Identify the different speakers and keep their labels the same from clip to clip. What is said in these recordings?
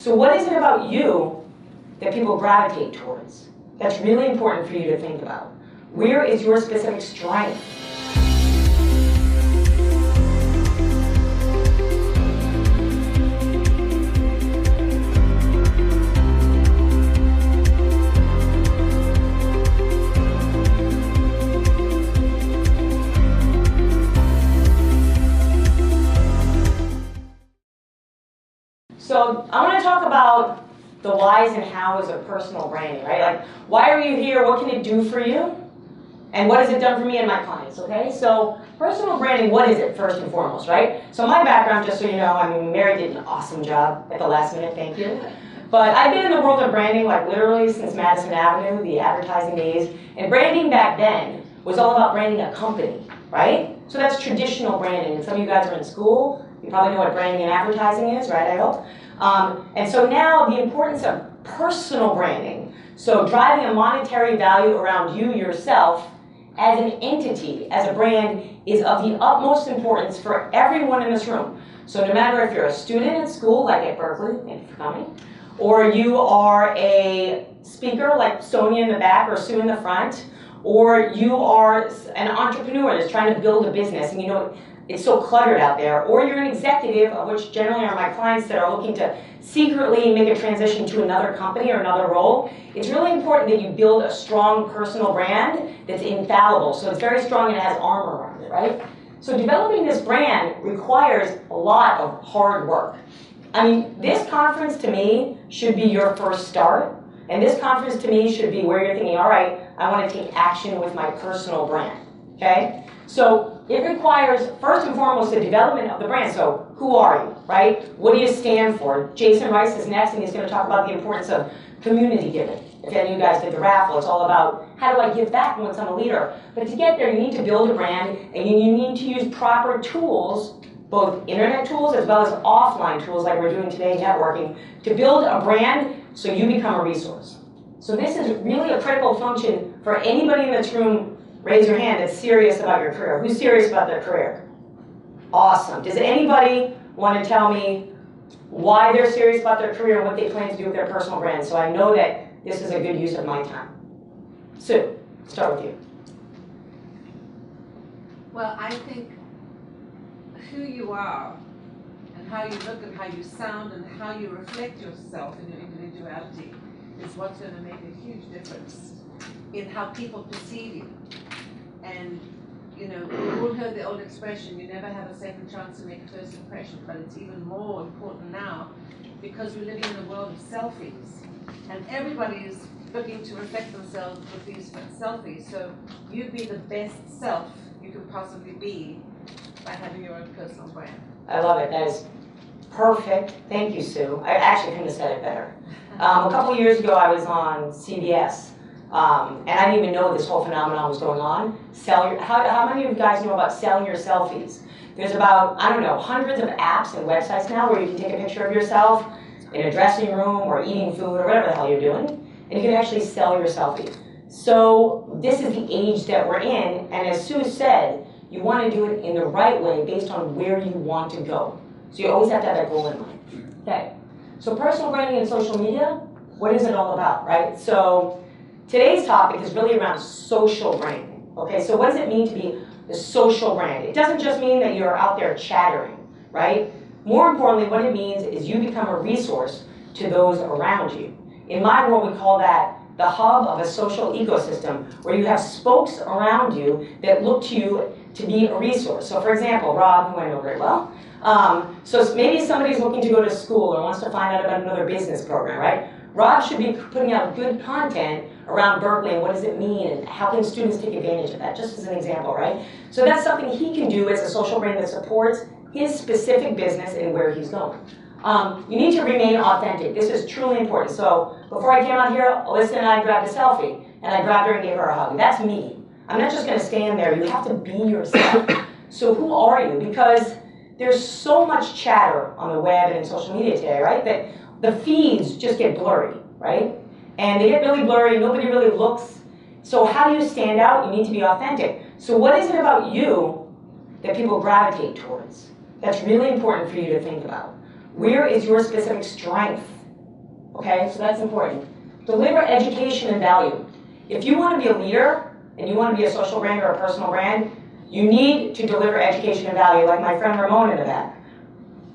Speaker 1: So what is it about you that people gravitate towards? That's really important for you to think about. Where is your specific strength? So I want to talk about the whys and hows of personal branding, right? Like, why are you here? What can it do for you? And what has it done for me and my clients, okay? So personal branding, what is it, first and foremost, right? So my background, just so you know, I mean, Mary did an awesome job at the last minute, thank you. But I've been in the world of branding, like literally since Madison Avenue, the advertising days. And branding back then was all about branding a company, right? So that's traditional branding. And some of you guys are in school. You probably know what branding and advertising is, right, I hope. And so now the importance of personal branding, so driving a monetary value around you yourself as an entity, as a brand, is of the utmost importance for everyone in this room. So no matter if you're a student at school, like at Berkeley, thank you for coming, or you are a speaker like Sonia in the back or Sue in the front, or you are an entrepreneur that's trying to build a business, and you know it's so cluttered out there, or you're an executive, of which generally are my clients that are looking to secretly make a transition to another company or another role. It's really important that you build a strong personal brand that's infallible. So it's very strong and it has armor around it, right? So developing this brand requires a lot of hard work. I mean, this conference to me should be your first start. And this conference to me should be where you're thinking, all right, I want to take action with my personal brand, okay? So it requires, first and foremost, the development of the brand. So who are you, right? What do you stand for? Jason Rice is next, and he's going to talk about the importance of community giving. If any of you guys did the raffle, it's all about how do I give back once I'm a leader. But to get there, you need to build a brand, and you need to use proper tools, both internet tools as well as offline tools like we're doing today, networking, to build a brand so you become a resource. So this is really a critical function for anybody in this room. Raise your hand that's serious about your career. Who's serious about their career? Awesome. Does anybody want to tell me why they're serious about their career and what they plan to do with their personal brand? So I know that this is a good use of my time. Sue, start with you.
Speaker 2: Well, I think who you are and how you look and how you sound and how you reflect yourself in your individuality is what's going to make a huge difference in how people perceive you. And, you know, we've all heard the old expression, you never have a second chance to make a first impression, but it's even more important now because we're living in a world of selfies. And everybody is looking to reflect themselves with these selfies. So you be the best self you can possibly be by having your own personal brand.
Speaker 1: I love it. That is perfect. Thank you, Sue. I actually couldn't have said it better. A couple years ago, I was on CBS. And I didn't even know this whole phenomenon was going on. How many of you guys know about selling your selfies? There's about, I don't know, hundreds of apps and websites now where you can take a picture of yourself in a dressing room or eating food or whatever the hell you're doing, and you can actually sell your selfie. So this is the age that we're in, and as Sue said, you want to do it in the right way based on where you want to go. So you always have to have that goal in mind. Okay, so personal branding and social media, what is it all about, right? So today's topic is really around social branding. Okay, so what does it mean to be a social brand? It doesn't just mean that you're out there chattering, right? More importantly, what it means is you become a resource to those around you. In my world, we call that the hub of a social ecosystem, where you have spokes around you that look to you to be a resource. So for example, Rob, who I know very well, so maybe somebody's looking to go to school or wants to find out about another business program, right? Rob should be putting out good content around Berkeley and what does it mean and how can students take advantage of that, just as an example, right? So that's something he can do as a social brand that supports his specific business and where he's going. You need to remain authentic. This is truly important. So before I came out here, Alyssa and I grabbed a selfie, and I grabbed her and gave her a hug. That's me. I'm not just going to stand there. You have to be yourself. So who are you? Because there's so much chatter on the web and in social media today, right, that the feeds just get blurry, right? And they get really blurry. Nobody really looks. So how do you stand out? You need to be authentic. So what is it about you that people gravitate towards? That's really important for you to think about. Where is your specific strength? Okay, so that's important. Deliver education and value. If you want to be a leader and you want to be a social brand or a personal brand, you need to deliver education and value, like my friend Ramon in the back.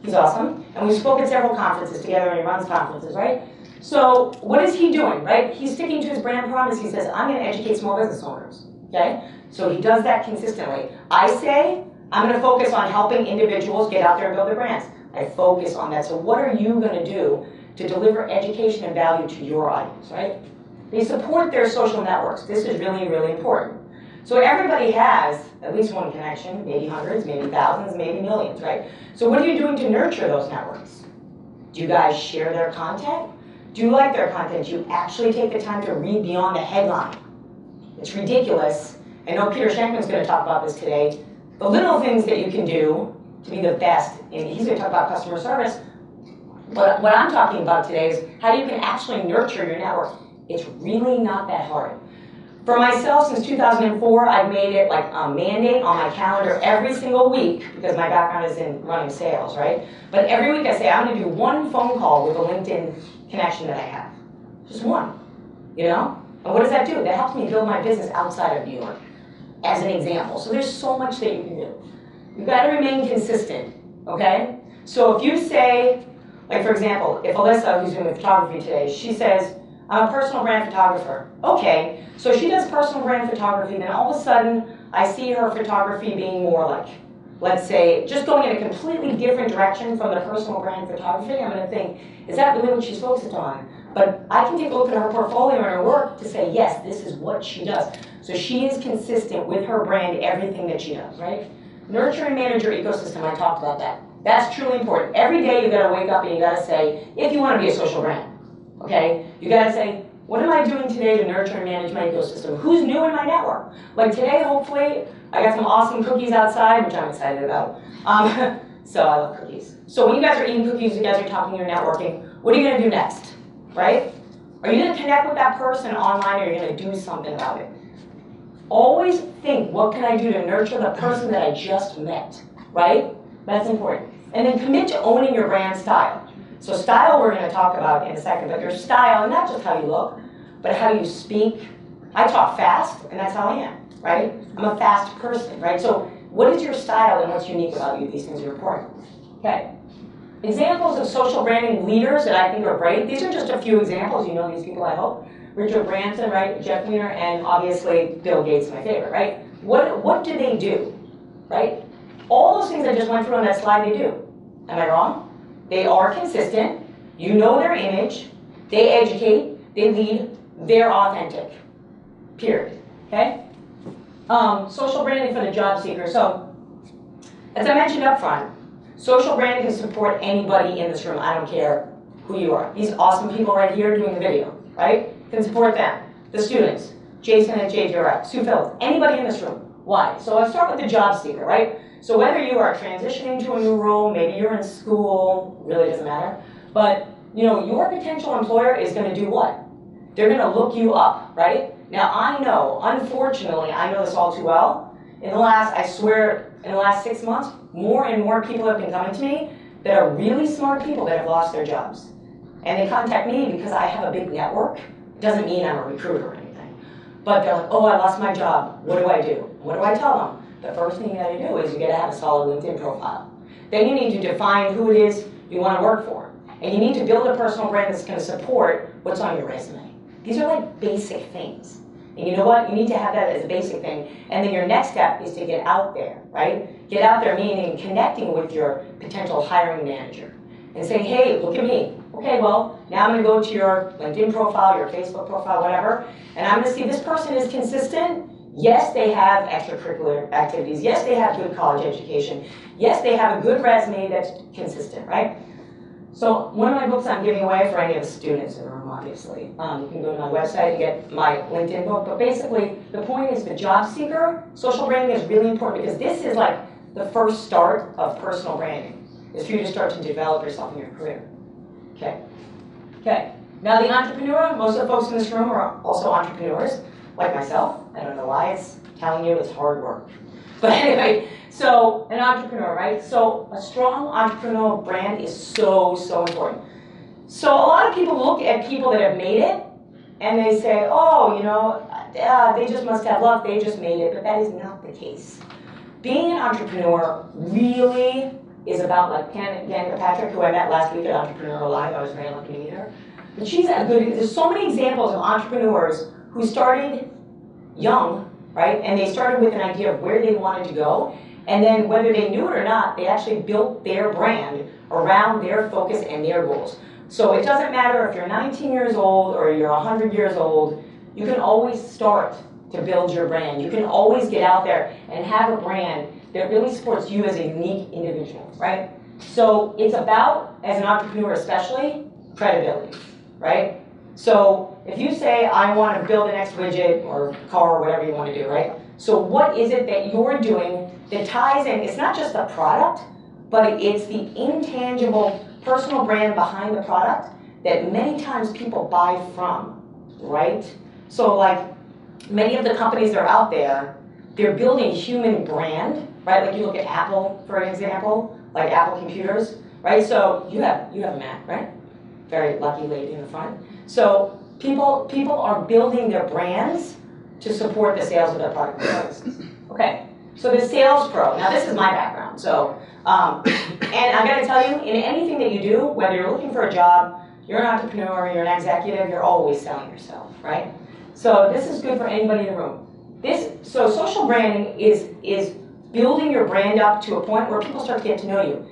Speaker 1: He's awesome. And we spoke at several conferences together, and he runs conferences, right? So what is he doing, right? He's sticking to his brand promise. He says, I'm going to educate small business owners, okay? So he does that consistently. I say, I'm going to focus on helping individuals get out there and build their brands. I focus on that. So what are you going to do to deliver education and value to your audience, right? They support their social networks. This is really, really important. So everybody has at least one connection, maybe hundreds, maybe thousands, maybe millions, right? So what are you doing to nurture those networks? Do you guys share their content? Do you like their content? Do you actually take the time to read beyond the headline? It's ridiculous. I know Peter Shankman's going to talk about this today. The little things that you can do to be the best, and he's going to talk about customer service. But what I'm talking about today is how you can actually nurture your network. It's really not that hard. For myself, since 2004, I've made it like a mandate on my calendar every single week, because my background is in running sales, right? But every week I say, I'm going to do one phone call with a LinkedIn connection that I have. Just one, you know? And what does that do? That helps me build my business outside of New York, as an example. So there's so much that you can do. You've got to remain consistent, okay? So if you say, like for example, if Alyssa, who's doing photography today, she says, I'm a personal brand photographer. Okay, so she does personal brand photography, then all of a sudden I see her photography being more like, let's say, just going in a completely different direction from the personal brand photography. I'm going to think, is that really what she's focused on? But I can take a look at her portfolio and her work to say, yes, this is what she does. So she is consistent with her brand, everything that she does, right? Nurture and manage your ecosystem, I talked about that. That's truly important. Every day you got to wake up and you got to say, if you want to be a social brand, okay, you got to say, what am I doing today to nurture and manage my ecosystem? Who's new in my network? Like today, hopefully, I got some awesome cookies outside, which I'm excited about. So I love cookies. So when you guys are eating cookies, you guys are talking, you're networking, what are you going to do next, right? Are you going to connect with that person online, or are you going to do something about it? Always think, what can I do to nurture the person that I just met, right? That's important. And then commit to owning your brand style. So style we're going to talk about in a second, but your style, and not just how you look, but how you speak. I talk fast, and that's how I am, right? I'm a fast person, right? So what is your style and what's unique about you? These things are important. Okay. Examples of social branding leaders that I think are great. These are just a few examples. You know these people, I hope. Richard Branson, right? Jeff Weiner, and obviously Bill Gates, my favorite, right? What do they do, right? All those things I just went through on that slide, they do. Am I wrong? They are consistent. You know their image. They educate. They lead. They're authentic. Period. Okay? Social branding for the job seeker. So, as I mentioned up front, social branding can support anybody in this room. I don't care who you are. These awesome people right here doing the video, right? Can support them. The students, Jason and JJ, Sue Phillips, anybody in this room. Why? So let's start with the job seeker, right? So whether you are transitioning to a new role, maybe you're in school, really doesn't matter, but you know, your potential employer is going to do what? They're going to look you up, right? Now I know, unfortunately, I know this all too well. In the last 6 months, more and more people have been coming to me that are really smart people that have lost their jobs. And they contact me because I have a big network. It doesn't mean I'm a recruiter or anything. But they're like, oh, I lost my job. What do I do? What do I tell them? The first thing you gotta do is you gotta have a solid LinkedIn profile. Then you need to define who it is you wanna work for. And you need to build a personal brand that's gonna support what's on your resume. These are like basic things. And you know what? You need to have that as a basic thing. And then your next step is to get out there, right? Get out there meaning connecting with your potential hiring manager and saying, hey, look at me. Okay, well, now I'm gonna go to your LinkedIn profile, your Facebook profile, whatever, and I'm gonna see this person is consistent. Yes, they have extracurricular activities. Yes, they have good college education. Yes, they have a good resume that's consistent, right? So one of my books I'm giving away for any of the students in the room, obviously. You can go to my website and get my LinkedIn book. But basically, the point is the job seeker, social branding is really important because this is like the first start of personal branding, is for you to start to develop yourself in your career. Okay. Okay. Now the entrepreneur, most of the folks in this room are also entrepreneurs, like myself. I don't know why it's telling you it's hard work. But anyway, so an entrepreneur, right? So a strong entrepreneurial brand is so, so important. So a lot of people look at people that have made it and they say, oh, you know, they just must have luck, they just made it, but that is not the case. Being an entrepreneur really is about, like Danica Patrick, who I met last week at Entrepreneur Live, I was very lucky to meet her. But there's so many examples of entrepreneurs who started young, right? And they started with an idea of where they wanted to go. And then whether they knew it or not, they actually built their brand around their focus and their goals. So it doesn't matter if you're 19 years old or you're 100 years old, you can always start to build your brand. You can always get out there and have a brand that really supports you as a unique individual, right? So it's about, as an entrepreneur especially, credibility, right? So if you say, I want to build the next widget or car or whatever you want to do, right? So what is it that you're doing that ties in? It's not just the product, but it's the intangible personal brand behind the product that many times people buy from, right? So like many of the companies that are out there, they're building a human brand, right? Like you look at Apple, for example, like Apple computers, right? So you have a Mac, right? Very lucky lady in the front. So people are building their brands to support the sales of their product and services. Okay, so the sales pro. Now this is my background. So, and I'm going to tell you, in anything that you do, whether you're looking for a job, you're an entrepreneur, you're an executive, you're always selling yourself, right? So this is good for anybody in the room. So social branding is building your brand up to a point where people start to get to know you.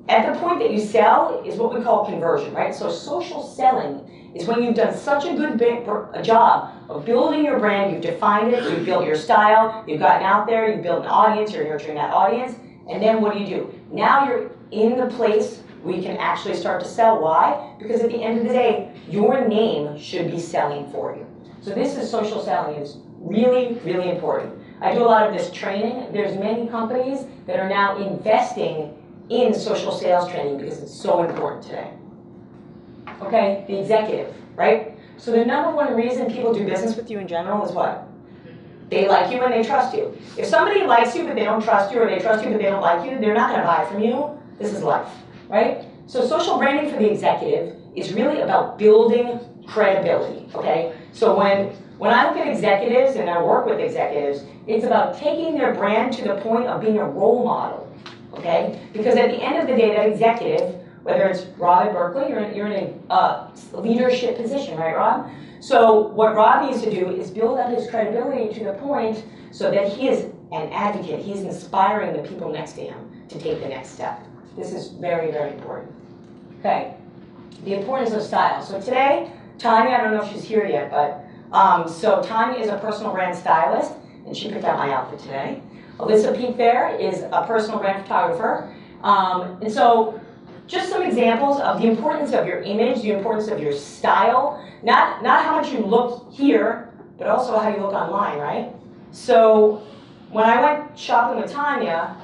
Speaker 1: At the point that you sell is what we call conversion, right? So social selling is when you've done such a good job of building your brand, you've defined it, you've built your style, you've gotten out there, you've built an audience, you're nurturing that audience, and then what do? Now you're in the place where you can actually start to sell. Why? Because at the end of the day, your name should be selling for you. So this is social selling. It's really, really important. I do a lot of this training. There's many companies that are now investing in social sales training because it's so important today. Okay, the executive, right? So the number one reason people do business with you in general is what? They like you and they trust you. If somebody likes you but they don't trust you, or they trust you but they don't like you, they're not going to buy from you. This is life, right? So social branding for the executive is really about building credibility, okay? So when I look at executives and I work with executives, it's about taking their brand to the point of being a role model, okay? Because at the end of the day, that executive, whether it's Rob at Berkeley, you're in a leadership position, right, Rob? So what Rob needs to do is build up his credibility to the point so that he is an advocate. He's inspiring the people next to him to take the next step. This is very, very important. Okay, the importance of style. So today, Tanya, I don't know if she's here yet, but so Tanya is a personal brand stylist, and she picked out my outfit today. Alyssa Peak there is a personal brand photographer. And so just some examples of the importance of your image, the importance of your style, not how much you look here, but also how you look online, right? So when I went shopping with Tanya,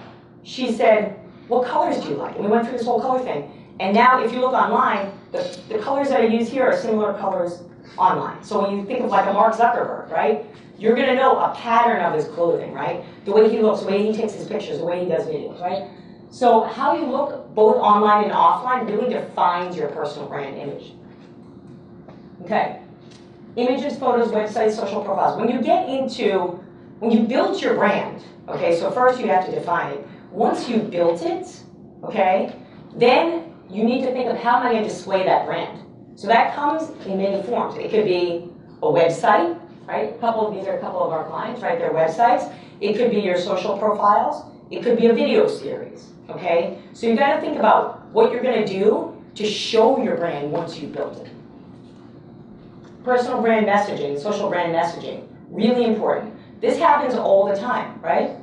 Speaker 1: she said, what colors do you like? And we went through this whole color thing. And now if you look online, the colors that I use here are similar colors online. So when you think of like a Mark Zuckerberg, right? You're gonna know a pattern of his clothing, right? The way he looks, the way he takes his pictures, the way he does videos, right? So how you look both online and offline really defines your personal brand image. Okay, images, photos, websites, social profiles. When you build your brand, okay, so first you have to define it. Once you built it, okay, then you need to think of how am I going to display that brand. So that comes in many forms. It could be a website, right? These are a couple of our clients, right? Their websites. It could be your social profiles. It could be a video series, okay? So you've got to think about what you're going to do to show your brand once you've built it. Personal brand messaging, social brand messaging, really important. This happens all the time, right?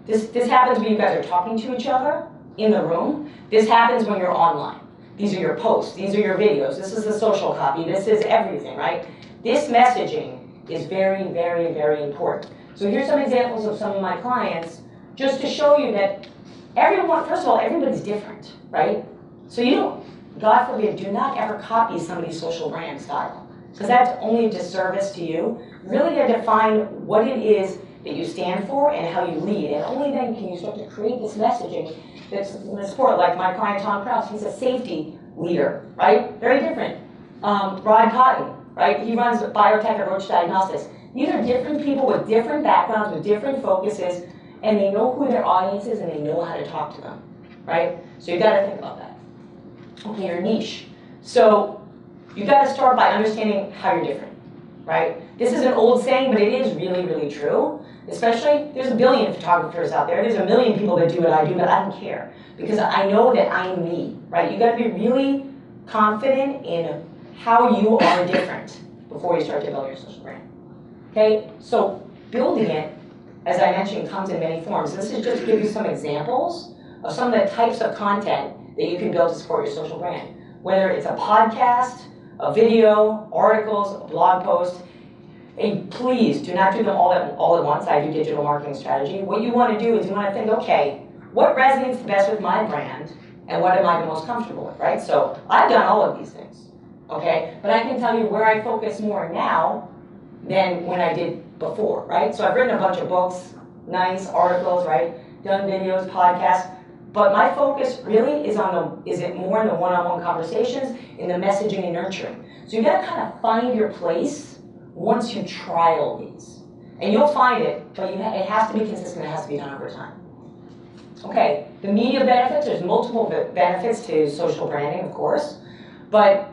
Speaker 1: This happens when you guys are talking to each other in the room. This happens when you're online. These are your posts, these are your videos, this is the social copy, this is everything, right? This messaging is very, very, very important. So here's some examples of some of my clients, just to show you that everyone, first of all, everybody's different, right? So you don't, God forbid, do not ever copy somebody's social brand style, because that's only a disservice to you. Really got to define what it is that you stand for and how you lead, and only then can you start to create this messaging that's going to support, like my client Tom Krause, he's a safety leader, right? Very different. Rod Cotton, right? He runs biotech at Roche Diagnostics. These are different people with different backgrounds, with different focuses, and they know who their audience is and they know how to talk to them, right? So you gotta think about that. Okay, your niche. So you gotta start by understanding how you're different, right? This is an old saying, but it is really, really true. Especially, there's a billion photographers out there. There's a million people that do what I do, but I don't care. Because I know that I'm me, right? You gotta be really confident in how you are different before you start to build your social brand. Okay, so building it, as I mentioned, comes in many forms. This is just to give you some examples of some of the types of content that you can build to support your social brand. Whether it's a podcast, a video, articles, a blog post, and please do not do them all at once. I do digital marketing strategy. What you want to do is you want to think, okay, what resonates the best with my brand, and what am I the most comfortable with, right? So I've done all of these things, okay? But I can tell you where I focus more now than when I did before, right? So I've written a bunch of books, nice articles, right? Done videos, podcasts. But my focus really is it more in the one-on-one conversations, in the messaging and nurturing. So you gotta kind of find your place once you trial these. And you'll find it, but it has to be consistent, it has to be done over time. Okay, the media benefits, there's multiple benefits to social branding, of course. But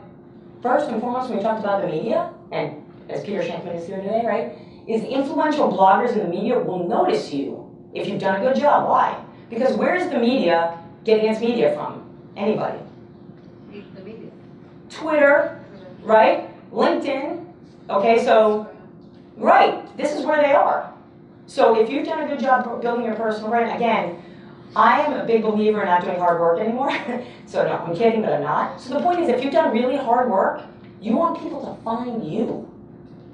Speaker 1: first and foremost, when we talked about the media, and as Peter Shankman is here today, right, is influential bloggers in the media will notice you if you've done a good job. Why? Because where is the media getting its media from? Anybody?
Speaker 2: The media.
Speaker 1: Twitter, right? LinkedIn. Okay, so, right, this is where they are. So if you've done a good job building your personal brand, again, I am a big believer in not doing hard work anymore. So no, I'm kidding, but I'm not. So the point is, if you've done really hard work, you want people to find you.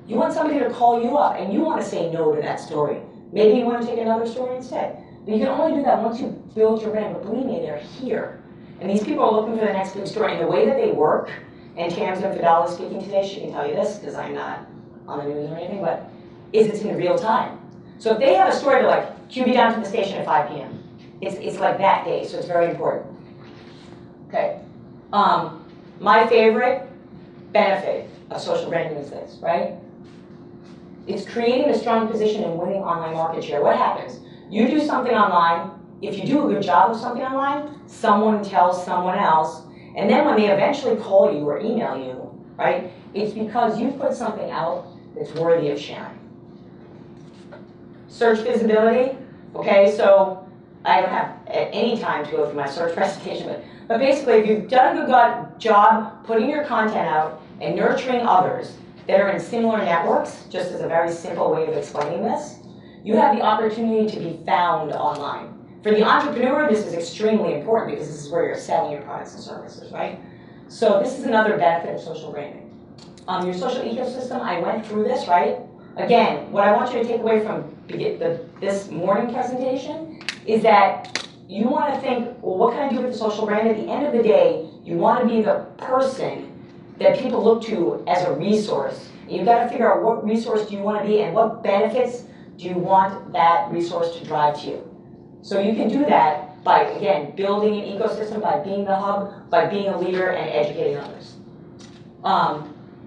Speaker 1: You want somebody to call you up, and you want to say no to that story. Maybe you want to take another story instead. But you can only do that once you build your brand. But believe me, they're here. And these people are looking for the next big story. And the way that they work, and Tam's Infidel is speaking today, she can tell you this, because I'm not on the news or anything, but is it's in real time. So if they have a story, they're like, cue me down to the station at 5 p.m. It's like that day, so it's very important. Okay. My favorite benefit of social branding is this, right? It's creating a strong position and winning online market share. What happens? You do something online. If you do a good job of something online, someone tells someone else, and then when they eventually call you or email you, right, it's because you put something out that's worthy of sharing. Search visibility, okay, so I don't have any time to go through my search presentation, but basically if you've done a good job putting your content out and nurturing others that are in similar networks, just as a very simple way of explaining this, you have the opportunity to be found online. For the entrepreneur, this is extremely important because this is where you're selling your products and services, right? So this is another benefit of social branding. Your social ecosystem, I went through this, right? Again, what I want you to take away from this morning presentation is that you want to think, well, what can I do with the social brand? At the end of the day, you want to be the person that people look to as a resource. And you've got to figure out what resource do you want to be and what benefits do you want that resource to drive to you. So you can do that by, again, building an ecosystem, by being the hub, by being a leader and educating others.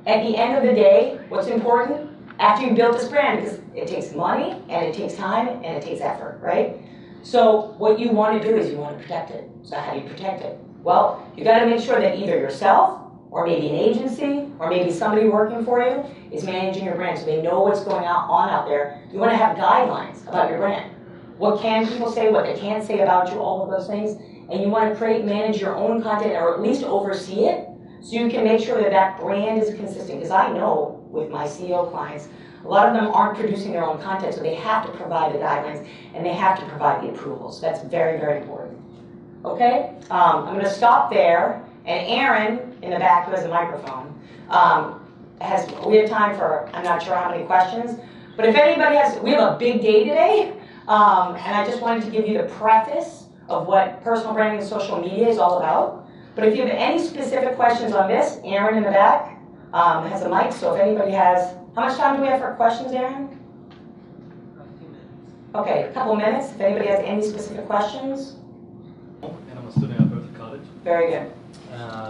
Speaker 1: At the end of the day, what's important? After you build this brand, because it takes money, and it takes time, and it takes effort, right? So what you want to do is you want to protect it. So how do you protect it? Well, you got to make sure that either yourself, or maybe an agency, or maybe somebody working for you is managing your brand so they know what's going on out there. You want to have guidelines about your brand. What can people say, what they can't say about you, all of those things. And you want to create and manage your own content, or at least oversee it, so you can make sure that that brand is consistent. Because I know with my CEO clients, a lot of them aren't producing their own content, so they have to provide the guidelines, and they have to provide the approvals. So that's very, very important. Okay, I'm going to stop there. And Aaron, in the back, who has a microphone, we have time for, I'm not sure how many questions, but if anybody has, we have a big day today, and I just wanted to give you the preface of what personal branding and social media is all about. But if you have any specific questions on this, Aaron in the back has a mic, so if anybody has, how much time do we have for questions, Aaron?
Speaker 2: A few minutes.
Speaker 1: Okay, a couple minutes, if anybody has any specific questions.
Speaker 3: And I'm a student at Berkeley College.
Speaker 1: Very good.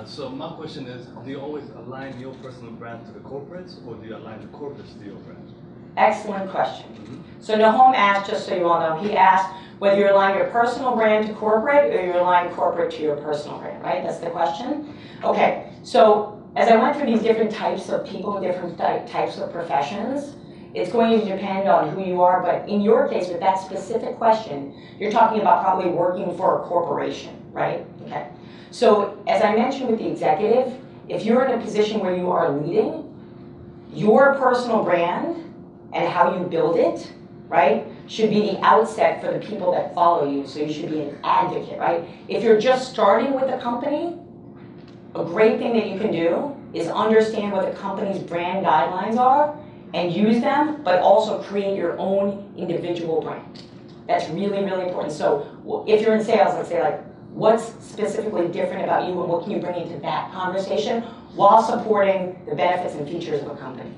Speaker 3: So my question is, do you always align your personal brand to the corporates, or do you align the corporates to your brand?
Speaker 1: Excellent question. So Nahom asked, just so you all know, he asked whether you align your personal brand to corporate or you align corporate to your personal brand, right? That's the question. Okay, so as I went through these different types of people, different types of professions, it's going to depend on who you are, but in your case, with that specific question, you're talking about probably working for a corporation, right? Okay. So as I mentioned with the executive, if you're in a position where you are leading, your personal brand and how you build it, right, should be the outset for the people that follow you, so you should be an advocate, right? If you're just starting with a company, a great thing that you can do is understand what the company's brand guidelines are and use them, but also create your own individual brand. That's really, really important. So if you're in sales, let's say like, what's specifically different about you and what can you bring into that conversation while supporting the benefits and features of a company?